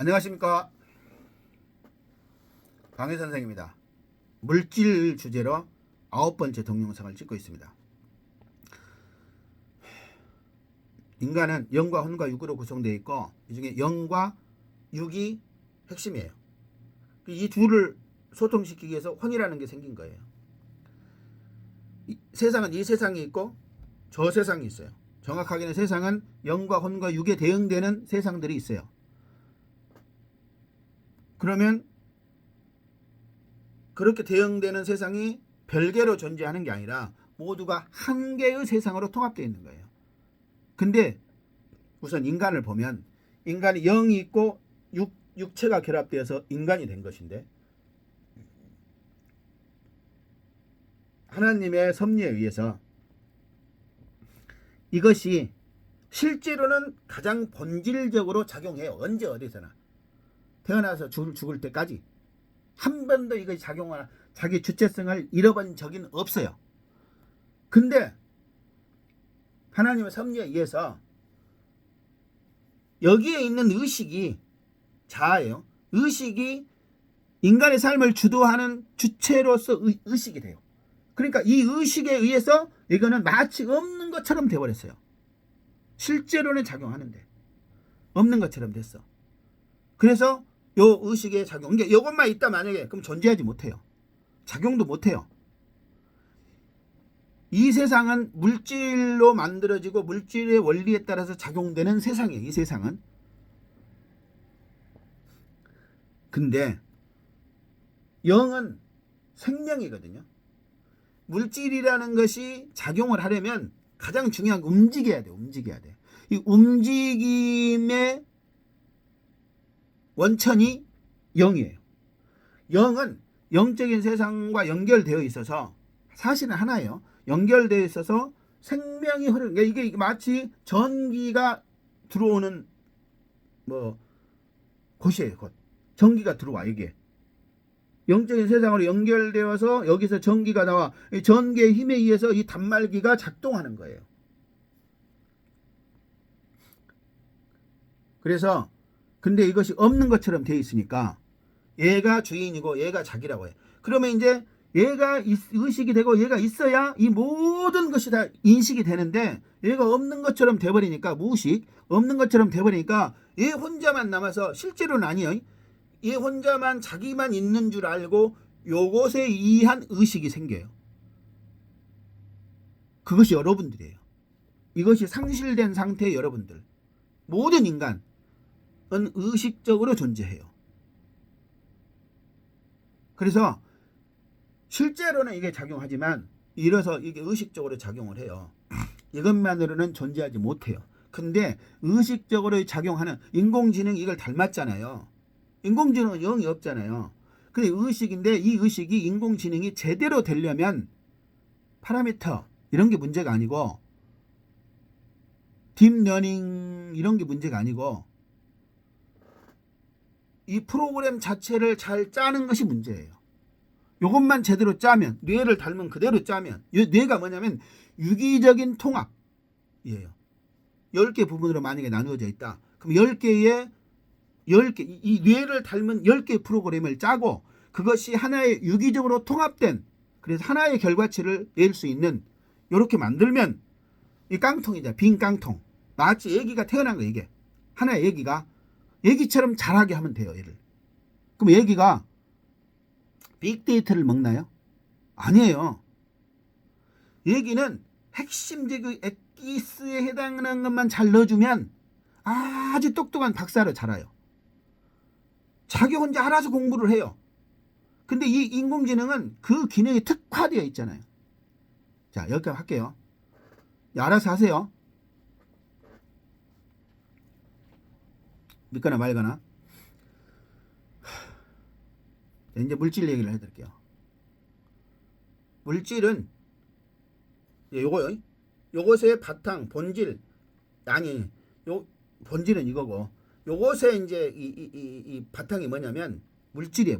안녕하십니까, 강혜 선생입니다. 물질 주제로 9번째 동영상을 찍고 있습니다. 인간은 영과 혼과 육으로 구성되어 있고, 이 중에 영과 육이 핵심이에요. 이 둘을 소통시키기 위해서 혼이라는 게 생긴 거예요. 세상은 이 세상이 있고 저 세상이 있어요. 정확하게는 세상은 영과 혼과 육에 대응되는 세상들이 있어요. 그러면 그렇게 대응되는 세상이 별개로 존재하는 게 아니라 모두가 한 개의 세상으로 통합되어 있는 거예요. 근데 우선 인간을 보면 인간이 영이 있고 육체가 결합되어서 인간이 된 것인데, 하나님의 섭리에 의해서 이것이 실제로는 가장 본질적으로 작용해요. 언제 어디서나 태어나서 죽을 때까지 한 번도 이것이 작용하나 자기 주체성을 잃어본 적은 없어요. 근데 하나님의 섭리에 의해서 여기에 있는 의식이 자아예요. 의식이 인간의 삶을 주도하는 주체로서 의식이 돼요. 그러니까 이 의식에 의해서 이거는 마치 없는 것처럼 돼버렸어요. 실제로는 작용하는데 없는 것처럼 됐어. 그래서 요 의식의 작용, 이게 이것만 있다 만약에 그럼 존재하지 못해요. 작용도 못해요. 이 세상은 물질로 만들어지고 물질의 원리에 따라서 작용되는 세상이에요. 이 세상은. 근데 영은 생명이거든요. 물질이라는 것이 작용을 하려면 가장 중요한 게 움직여야 돼. 움직여야 돼. 이 움직임의 원천이 영이에요. 영은 영적인 세상과 연결되어 있어서 사실은 하나예요. 연결되어 있어서 생명이 흐르는 게, 이게 마치 전기가 들어오는 곳이에요. 곳. 전기가 들어와. 이게 영적인 세상으로 연결되어서 여기서 전기가 나와. 이 전기의 힘에 의해서 이 단말기가 작동하는 거예요. 그래서 근데 이것이 없는 것처럼 되어 있으니까 얘가 주인이고 얘가 자기라고 해요. 그러면 이제 얘가 의식이 되고 얘가 있어야 이 모든 것이 다 인식이 되는데, 얘가 없는 것처럼 돼버리니까, 무의식 없는 것처럼 돼버리니까 얘 혼자만 남아서 실제로는 아니에요. 얘 혼자만 자기만 있는 줄 알고 요것에 의한 의식이 생겨요. 그것이 여러분들이에요. 이것이 상실된 상태의 여러분들. 모든 인간은 의식적으로 존재해요. 그래서 실제로는 이게 작용하지만 이래서 이게 의식적으로 작용을 해요. 이것만으로는 존재하지 못해요. 근데 의식적으로 작용하는 인공지능이 이걸 닮았잖아요. 인공지능은 영이 없잖아요. 근데 의식인데 이 의식이 인공지능이 제대로 되려면 파라미터 이런 게 문제가 아니고, 딥러닝 이런 게 문제가 아니고, 이 프로그램 자체를 잘 짜는 것이 문제예요. 이것만 제대로 짜면, 뇌를 닮은 그대로 짜면, 뇌가 뭐냐면 유기적인 통합이에요. 10개 부분으로 만약에 나누어져 있다. 그럼 10개, 이 뇌를 닮은 10개 프로그램을 짜고 그것이 하나의 유기적으로 통합된, 그래서 하나의 결과치를 낼 수 있는, 이렇게 만들면 이 깡통이죠. 빈 깡통. 마치 애기가 태어난 거, 이게. 하나의 애기처럼 자라게 하면 돼요, 얘를. 그럼 애기가 빅데이터를 먹나요? 아니에요. 얘기는 핵심적인 엑기스에 해당하는 것만 잘 넣어주면 아주 똑똑한 박사로 자라요. 자기 혼자 알아서 공부를 해요. 근데 이 인공지능은 그 기능이 특화되어 있잖아요. 자, 여기까지 할게요. 알아서 하세요. 믿거나 말거나. 이제 물질 얘기를 해드릴게요. 물질은 요거요. 요것의 바탕, 본질, 아니, 본질은 이거고, 요것의 이제 이 바탕이 뭐냐면 물질이에요.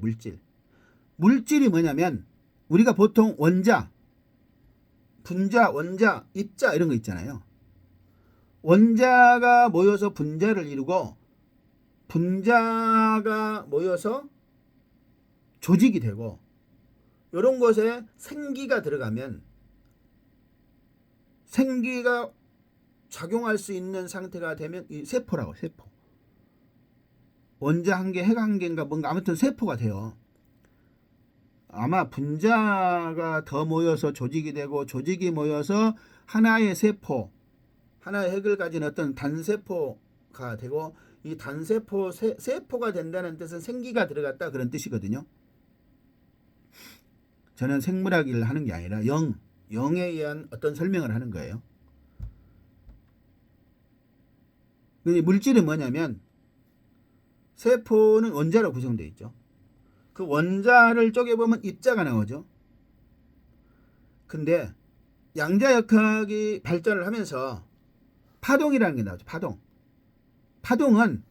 물질이 뭐냐면 우리가 보통 원자, 분자, 원자, 입자 이런 거 있잖아요. 원자가 모여서 분자를 이루고 분자가 모여서 조직이 되고 이런 것에 생기가 들어가면 생기가 작용할 수 있는 상태가 되면 이 세포라고 세포. 원자 한 개, 핵 한 개인가 뭔가 아무튼 세포가 돼요. 아마 분자가 더 모여서 조직이 되고 조직이 모여서 하나의 세포, 하나의 핵을 가진 어떤 단세포가 되고 이 단세포 세포가 된다는 뜻은 생기가 들어갔다 그런 뜻이거든요. 저는 생물학을 하는 게 아니라 영에 의한 어떤 설명을 하는 거예요. 물질은 뭐냐면 세포는 원자로 구성되어 있죠. 그 원자를 쪼개보면 입자가 나오죠. 근데 양자역학이 발전을 하면서 파동이라는 게 나오죠. 파동은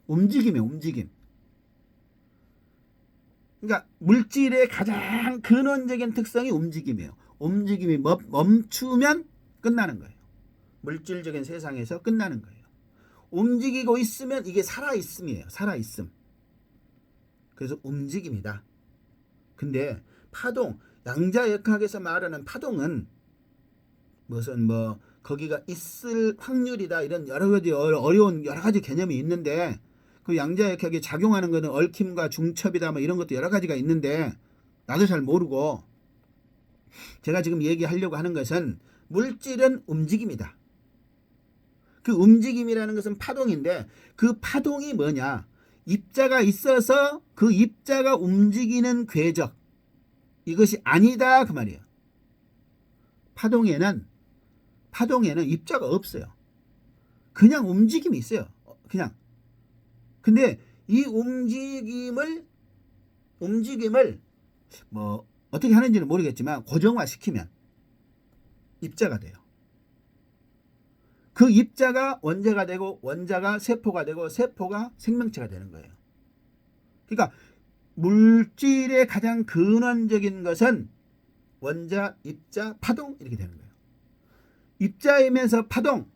움직임이에요. 움직임. 그러니까 물질의 가장 근원적인 특성이 움직임이에요. 움직임이 멈추면 끝나는 거예요. 물질적인 세상에서 끝나는 거예요. 움직이고 있으면 이게 살아있음이에요. 살아있음. 그래서 움직임이다. 근데 파동, 양자역학에서 말하는 파동은 무슨 거기가 있을 확률이다 이런 여러 가지 어려운 여러 가지 개념이 있는데 그 양자역학이 작용하는 거는 얽힘과 중첩이다 이런 것도 여러 가지가 있는데 나도 잘 모르고 제가 지금 얘기하려고 하는 것은 물질은 움직임이다. 그 움직임이라는 것은 파동인데 그 파동이 뭐냐? 입자가 있어서 그 입자가 움직이는 궤적 이것이 아니다 그 말이에요. 파동에는 입자가 없어요. 그냥 움직임이 있어요. 그냥. 근데 이 움직임을 어떻게 하는지는 모르겠지만 고정화시키면 입자가 돼요. 그 입자가 원자가 되고 원자가 세포가 되고 세포가 생명체가 되는 거예요. 그러니까 물질의 가장 근원적인 것은 원자, 입자, 파동 이렇게 되는 거예요. 입자이면서 파동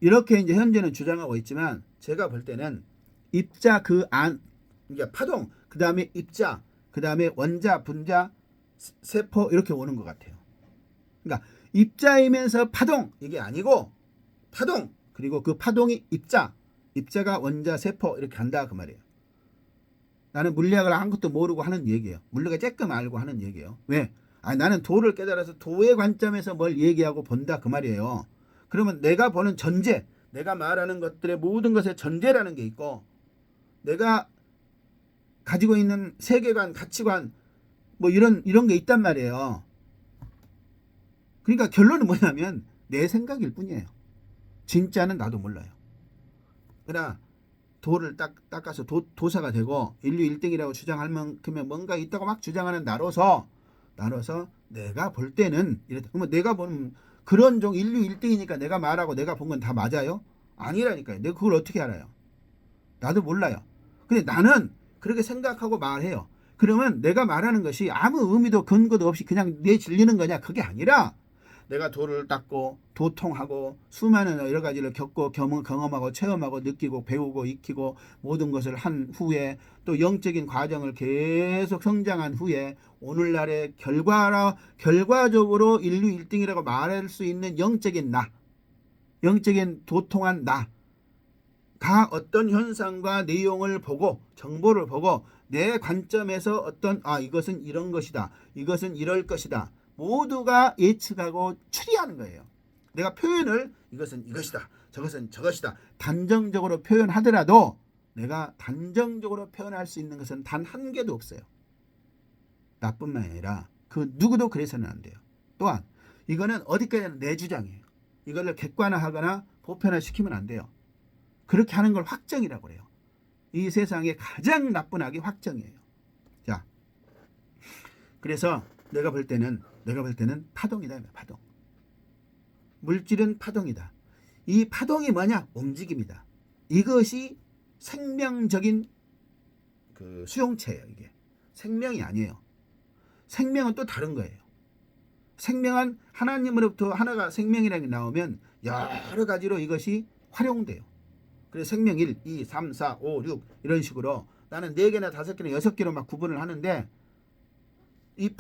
이렇게 이제 현재는 주장하고 있지만 제가 볼 때는 입자 그 안 그러니까 파동 그 다음에 입자 그 다음에 원자, 분자, 세포 이렇게 오는 것 같아요. 그러니까 입자이면서 파동 이게 아니고 파동 그리고 그 파동이 입자가 원자, 세포 이렇게 간다 그 말이에요. 나는 물리학을 아무것도 모르고 하는 얘기예요. 물리학을 조금 알고 하는 얘기예요. 왜? 나는 도를 깨달아서 도의 관점에서 뭘 얘기하고 본다 그 말이에요. 그러면 내가 보는 전제, 내가 말하는 것들의 모든 것의 전제라는 게 있고 내가 가지고 있는 세계관, 가치관 이런 게 있단 말이에요. 그러니까 결론은 뭐냐면 내 생각일 뿐이에요. 진짜는 나도 몰라요. 그러나 도를 닦아서 도사가 되고 인류 1등이라고 주장할 만큼의 뭔가 있다고 막 주장하는 나로서 내가 볼 때는 이랬다. 그러면 내가 보는 그런 종 인류 1등이니까 내가 말하고 내가 본 건 다 맞아요? 아니라니까요. 내가 그걸 어떻게 알아요? 나도 몰라요. 근데 나는 그렇게 생각하고 말해요. 그러면 내가 말하는 것이 아무 의미도 근거도 없이 그냥 내 질리는 거냐? 그게 아니라 내가 도를 닦고 도통하고 수많은 여러 가지를 겪고 경험하고 체험하고 느끼고 배우고 익히고 모든 것을 한 후에 또 영적인 과정을 계속 성장한 후에 오늘날의 결과적으로 인류 1등이라고 말할 수 있는 영적인 나, 영적인 도통한 나가 어떤 현상과 내용을 보고 정보를 보고 내 관점에서 어떤 이것은 이런 것이다, 이것은 이럴 것이다 모두가 예측하고 추리하는 거예요. 내가 표현을 이것은 이것이다, 저것은 저것이다 단정적으로 표현하더라도 내가 단정적으로 표현할 수 있는 것은 단 한 개도 없어요. 나뿐만 아니라 그 누구도 그래서는 안 돼요. 또한 이거는 어디까지나 내 주장이에요. 이거를 객관화하거나 보편화시키면 안 돼요. 그렇게 하는 걸 확정이라고 그래요. 이 세상에 가장 나쁜 악이 확정이에요. 자, 그래서 내가 볼 때는 파동이다. 파동. 물질은 파동이다. 이 파동이 뭐냐? 움직임이다. 이것이 생명적인 그 수용체예요. 이게 생명이 아니에요. 생명은 또 다른 거예요. 생명은 하나님으로부터 하나가 생명이라는 게 나오면 여러 가지로 이것이 활용돼요. 그래서 생명 1, 2, 3, 4, 5, 6 이런 식으로 나는 4개나 5개나 6개로 막 구분을 하는데 이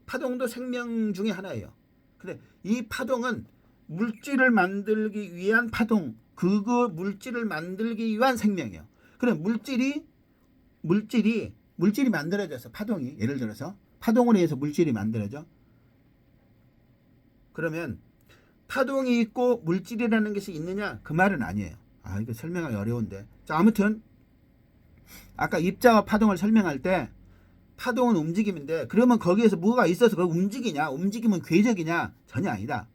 파동도 생명 중에 하나예요. 근데 이 파동은 물질을 만들기 위한 파동, 그거 물질을 만들기 위한 생명이에요. 그래 물질이 만들어져서 파동이 예를 들어서 파동으로 해서 물질이 만들어져. 그러면 파동이 있고 물질이라는 것이 있느냐? 그 말은 아니에요. 아, 이거 설명하기 어려운데. 자, 아무튼 아까 입자와 파동을 설명할 때 파동은 움직임인데 그러면 거기에서 뭐가 있어서 그걸 움직이냐? 움직임은 궤적이냐? 전혀 아니다.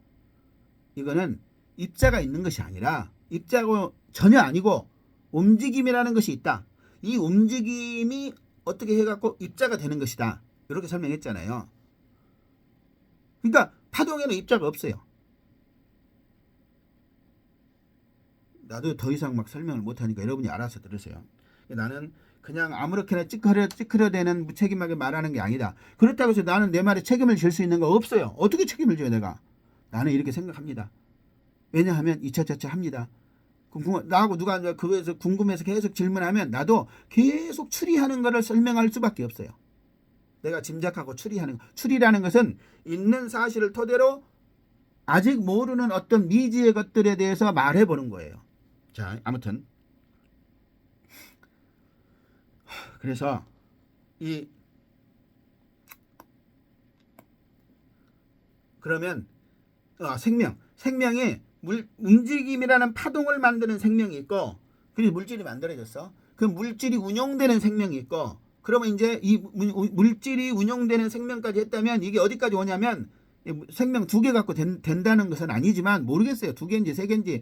이거는 입자가 있는 것이 아니라 입자가 전혀 아니고 움직임이라는 것이 있다. 이 움직임이 어떻게 해갖고 입자가 되는 것이다. 이렇게 설명했잖아요. 그러니까 파동에는 입자가 없어요. 나도 더 이상 막 설명을 못하니까 여러분이 알아서 들으세요. 나는 그냥 아무렇게나 찌그러대는 무책임하게 말하는 게 아니다. 그렇다고 해서 나는 내 말에 책임을 질 수 있는 거 없어요. 어떻게 책임을 져요 내가. 나는 이렇게 생각합니다. 왜냐하면 이차저차 합니다. 나하고 누가 그거에서 궁금해서 계속 질문하면 나도 계속 추리하는 거를 설명할 수밖에 없어요. 내가 짐작하고 추리하는 거. 추리라는 것은 있는 사실을 토대로 아직 모르는 어떤 미지의 것들에 대해서 말해보는 거예요. 자, 아무튼 그래서 그러면 생명이 움직임이라는 파동을 만드는 생명이 있고, 그래서 물질이 만들어졌어. 그 물질이 운용되는 생명이 있고, 그러면 이제 이 물질이 운용되는 생명까지 했다면 이게 어디까지 오냐면 생명 2개 갖고 된다는 것은 아니지만 모르겠어요. 2개인지 3개인지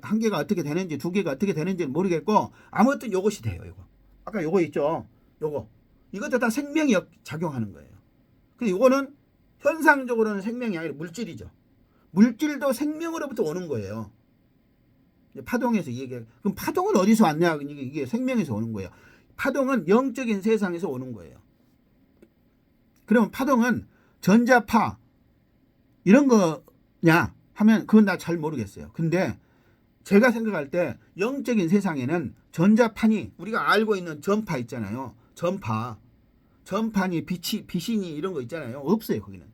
1개가 어떻게 되는지 2개가 어떻게 되는지는 모르겠고 아무튼 요것이 돼요. 요거. 아까 요거 있죠. 요거. 이것도 다 생명이 작용하는 거예요. 근데 요거는 현상적으로는 생명이 아니라 물질이죠. 물질도 생명으로부터 오는 거예요. 파동에서 얘기해. 그럼 파동은 어디서 왔냐? 이게 생명에서 오는 거예요. 파동은 영적인 세상에서 오는 거예요. 그러면 파동은 전자파 이런 거냐 하면 그건 나 잘 모르겠어요. 근데 제가 생각할 때 영적인 세상에는 전자판이 우리가 알고 있는 전파 있잖아요. 전파니 빛이니 이런 거 있잖아요. 없어요. 거기는.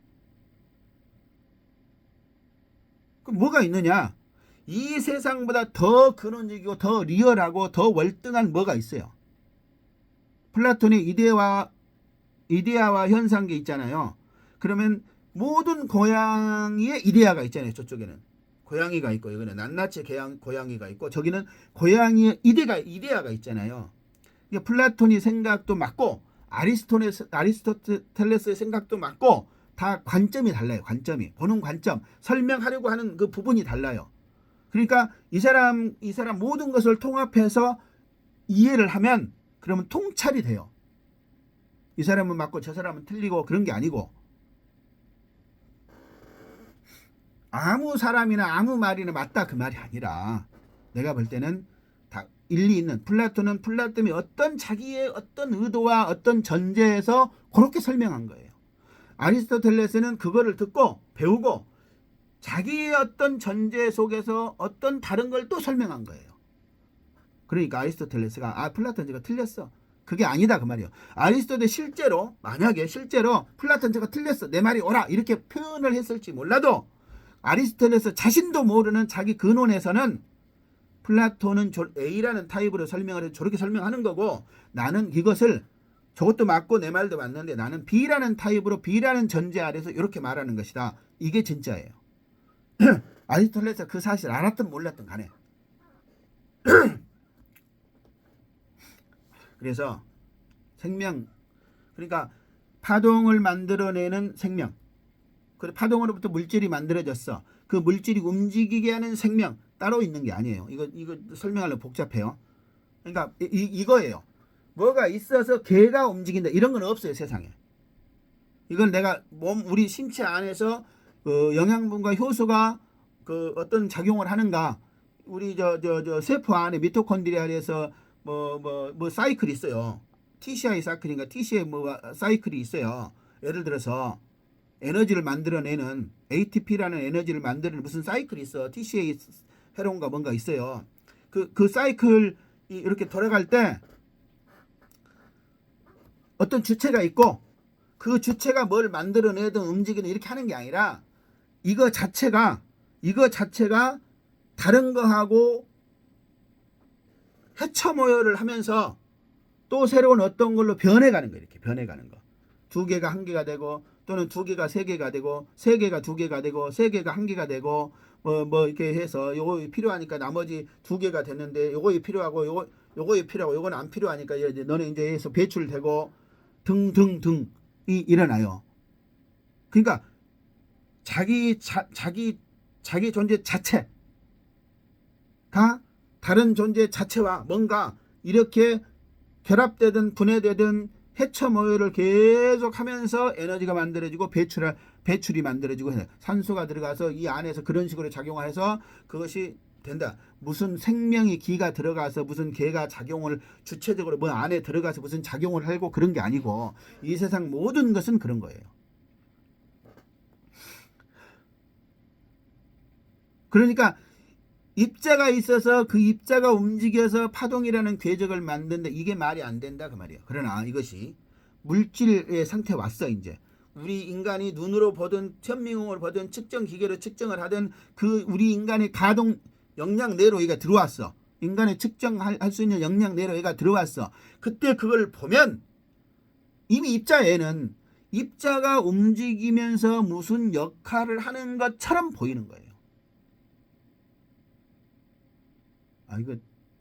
그럼 뭐가 있느냐? 이 세상보다 더 근원적이고 더 리얼하고 더 월등한 뭐가 있어요. 플라톤의 이데아와 현상계 있잖아요. 그러면 모든 고양이의 이데아가 있잖아요. 저쪽에는 고양이가 있고 여기는 낱낱이 고양이가 있고 저기는 고양이의 이데아가 있잖아요. 플라톤의 생각도 맞고 아리스토텔레스의 생각도 맞고 다 관점이 달라요. 관점이 보는 관점 설명하려고 하는 그 부분이 달라요. 그러니까 이 사람 모든 것을 통합해서 이해를 하면 그러면 통찰이 돼요. 이 사람은 맞고 저 사람은 틀리고 그런 게 아니고 아무 사람이나 아무 말이나 맞다 그 말이 아니라 내가 볼 때는 다 일리 있는 플라톤은 플라톤이 어떤 자기의 어떤 의도와 어떤 전제에서 그렇게 설명한 거예요. 아리스토텔레스는 그거를 듣고 배우고 자기의 어떤 전제 속에서 어떤 다른 걸 또 설명한 거예요. 그러니까 아리스토텔레스가 플라톤 제가 틀렸어. 그게 아니다 그 말이에요. 아리스토텔 만약에 실제로 플라톤 제가 틀렸어. 내 말이 옳아. 이렇게 표현을 했을지 몰라도 아리스토텔레스 자신도 모르는 자기 근원에서는 플라톤은 A라는 타입으로 설명을 해서 저렇게 설명하는 거고 나는 이것을 저것도 맞고 내 말도 맞는데 나는 B라는 타입으로 B라는 전제 아래서 이렇게 말하는 것이다. 이게 진짜예요. 아리스토텔레스가 그 사실 알았든 몰랐든 간에 그래서 생명 그러니까 파동을 만들어내는 생명 그 파동으로부터 물질이 만들어졌어. 그 물질이 움직이게 하는 생명 따로 있는 게 아니에요. 이거 설명하려면 복잡해요. 그러니까 이거예요. 뭐가 있어서 개가 움직인다 이런 건 없어요 세상에. 이건 내가 우리 신체 안에서 영양분과 효소가 그 어떤 작용을 하는가. 우리 저 세포 안에 미토콘드리아에서 뭐 사이클이 있어요. TCI 사이클인가 TCA 사이클이 있어요. 예를 들어서 에너지를 만들어내는 ATP라는 에너지를 만드는 무슨 사이클이 있어. TCA 회로인가 뭔가 있어요. 그 사이클이 이렇게 돌아갈 때 어떤 주체가 있고 그 주체가 뭘 만들어내든 움직이든 이렇게 하는 게 아니라 이거 자체가 다른 거하고 해처 모여를 하면서 또 새로운 어떤 걸로 변해가는 거예요. 이렇게 변해가는 거. 두 개가 한 개가 되고 또는 두 개가 세 개가 되고 세 개가 두 개가 되고 세 개가 한 개가 되고 뭐 이렇게 해서 요거 필요하니까 나머지 두 개가 됐는데 요거 필요하고 요거 필요하고 요건 안 필요하니까 이제 너는 이제 해서 배출되고 등등등이 일어나요. 그러니까 자기 존재 자체가 다른 존재 자체와 뭔가 이렇게 결합되든 분해되든 해처 모여를 계속 하면서 에너지가 만들어지고 배출이 만들어지고 해요. 산소가 들어가서 이 안에서 그런 식으로 작용해서 그것이 된다. 무슨 생명이 기가 들어가서 무슨 개가 작용을 주체적으로 뭐 안에 들어가서 무슨 작용을 하고 그런 게 아니고 이 세상 모든 것은 그런 거예요. 그러니까 입자가 있어서 그 입자가 움직여서 파동이라는 궤적을 만든다. 이게 말이 안 된다 그 말이에요. 그러나 이것이 물질의 상태에 왔어 이제. 우리 인간이 눈으로 보든 현미경으로 보든 측정 기계로 측정을 하든 그 우리 인간의 가동 역량 내로 얘가 들어왔어. 인간의 측정할 수 있는 역량 내로 얘가 들어왔어. 그때 그걸 보면 이미 입자에는 입자가 움직이면서 무슨 역할을 하는 것처럼 보이는 거예요. 이거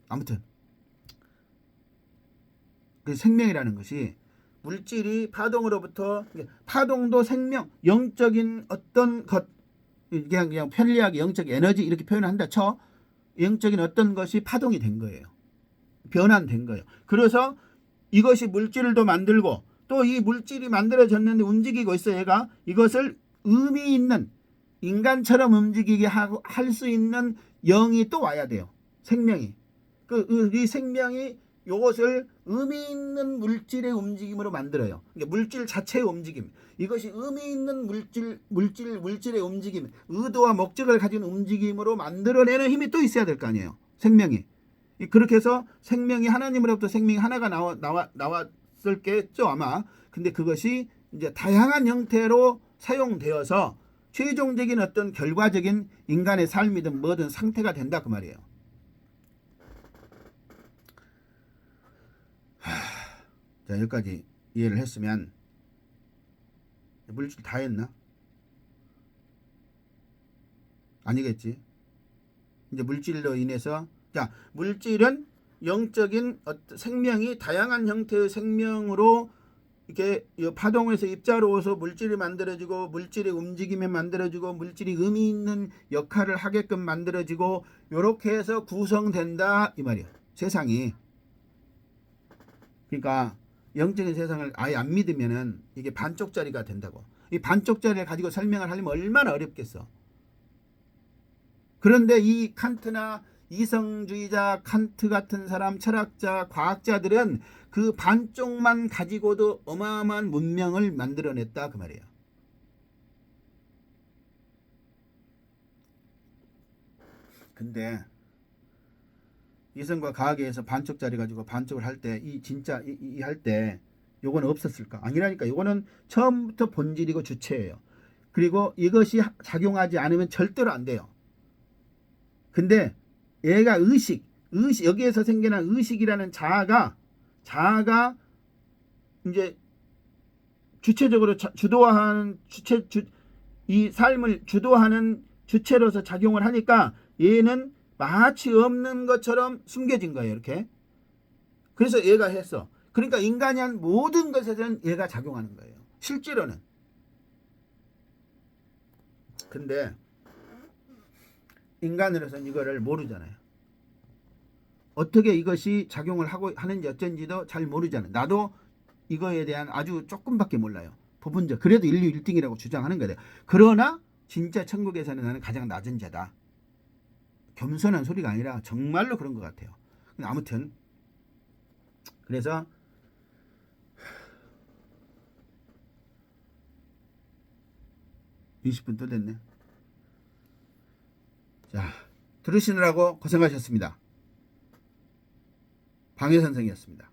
아무튼 그 생명이라는 것이 물질이 파동으로부터 파동도 생명 영적인 어떤 것 그냥 편리하게 영적 에너지 이렇게 표현한다 쳐 영적인 어떤 것이 파동이 된 거예요. 변환된 거예요. 그래서 이것이 물질을 또 만들고 또 이 물질이 만들어졌는데 움직이고 있어 얘가 이것을 의미 있는 인간처럼 움직이게 할 수 있는 영이 또 와야 돼요. 생명이. 이 생명이 이것을 의미 있는 물질의 움직임으로 만들어요. 그러니까 물질 자체의 움직임. 이것이 의미 있는 물질의 움직임, 의도와 목적을 가진 움직임으로 만들어내는 힘이 또 있어야 될 거 아니에요. 생명이. 그렇게 해서 생명이 하나님으로부터 생명이 하나가 나왔을겠죠 아마. 근데 그것이 이제 다양한 형태로 사용되어서 최종적인 어떤 결과적인 인간의 삶이든 뭐든 상태가 된다 그 말이에요. 자 여기까지 이해를 했으면 물질 다 했나? 아니겠지. 이제 물질로 인해서 자 물질은 영적인 생명이 다양한 형태의 생명으로 이렇게 파동에서 입자로서 물질이 만들어지고 물질의 움직임이 만들어지고 물질이 의미 있는 역할을 하게끔 만들어지고 이렇게 해서 구성된다 이 말이야. 세상이. 그러니까 영적인 세상을 아예 안 믿으면은 이게 반쪽짜리가 된다고. 이 반쪽짜리를 가지고 설명을 하려면 얼마나 어렵겠어. 그런데 이 칸트나 이성주의자 칸트 같은 사람 철학자 과학자들은 그 반쪽만 가지고도 어마어마한 문명을 만들어냈다 그 말이에요. 근데 이성과 과학에서 반쪽짜리 가지고 반쪽을 할 때 이 진짜 이 할 때 요건 없었을까? 아니라니까. 요거는 처음부터 본질이고 주체예요. 그리고 이것이 작용하지 않으면 절대로 안 돼요. 근데 얘가 의식 여기에서 생겨난 의식이라는 자아가 이제 주체적으로 주도하는 이 삶을 주도하는 주체로서 작용을 하니까 얘는 마치 없는 것처럼 숨겨진 거예요. 이렇게. 그래서 얘가 했어. 그러니까 인간이 한 모든 것에서는 얘가 작용하는 거예요. 실제로는. 근데 인간으로서는 이거를 모르잖아요. 어떻게 이것이 작용을 하고 하는지 어쩐지도 잘 모르잖아요. 나도 이거에 대한 아주 조금밖에 몰라요. 부분적. 그래도 인류 1등이라고 주장하는 거예요. 그러나 진짜 천국에서는 나는 가장 낮은 자다. 겸손한 소리가 아니라 정말로 그런 것 같아요. 아무튼 그래서 (20분) 또 됐네. 자, 들으시느라고 고생하셨습니다. 방해선생이었습니다.